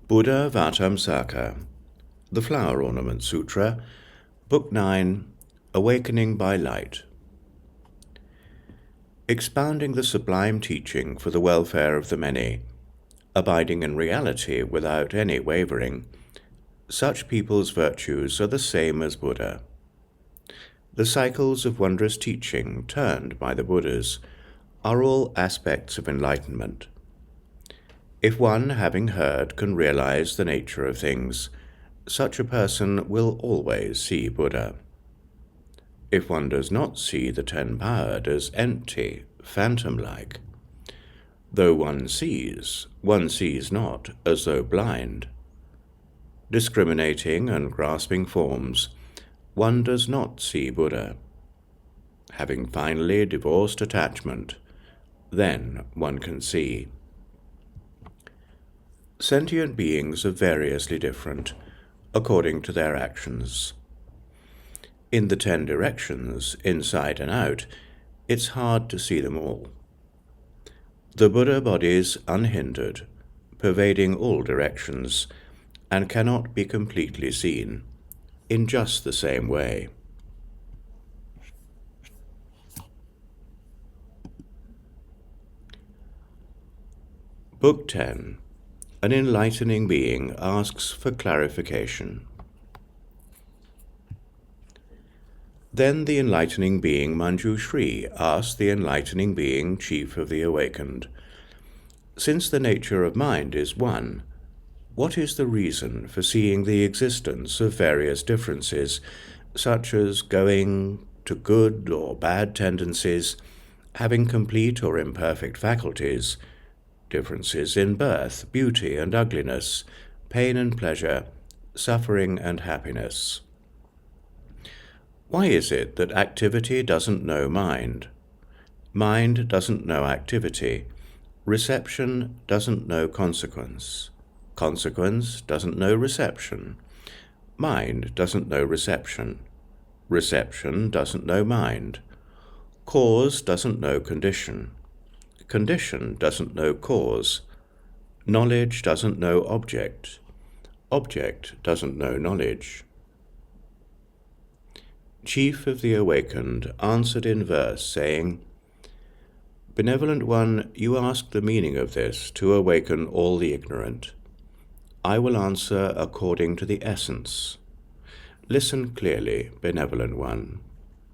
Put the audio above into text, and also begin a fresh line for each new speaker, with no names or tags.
Buddhāvataṃsaka, the Flower Ornament Sutra, Book 9, Awakening by Light. Expounding the sublime teaching for the welfare of the many, abiding in reality without any wavering, such people's virtues are the same as Buddha. The cycles of wondrous teaching turned by the Buddhas are all aspects of enlightenment. If one, having heard, can realize the nature of things, such a person will always see Buddha. If one does not see the 10-powered as empty, phantom-like, though one sees not as though blind. Discriminating and grasping forms, one does not see Buddha. Having finally divorced attachment, then one can see. Sentient beings are variously different, according to their actions. In the 10 directions, inside and out, it's hard to see them all. The Buddha body's unhindered, pervading all directions, and cannot be completely seen, in just the same way. Book 10. An enlightening being asks for clarification. Then the enlightening being Manjushri asked the enlightening being, chief of the awakened, since the nature of mind is one, what is the reason for seeing the existence of various differences, such as going to good or bad tendencies, having complete or imperfect faculties, differences in birth, beauty and ugliness, pain and pleasure, suffering and happiness? Why is it that activity doesn't know mind? Mind doesn't know activity. Reception doesn't know consequence. Consequence doesn't know reception. Mind doesn't know reception. Reception doesn't know mind. Cause doesn't know condition. Condition doesn't know cause. Knowledge doesn't know object. Object doesn't know knowledge. Chief of the awakened answered in verse, saying, Benevolent one, you ask the meaning of this to awaken all the ignorant. I will answer according to the essence. Listen clearly, benevolent one.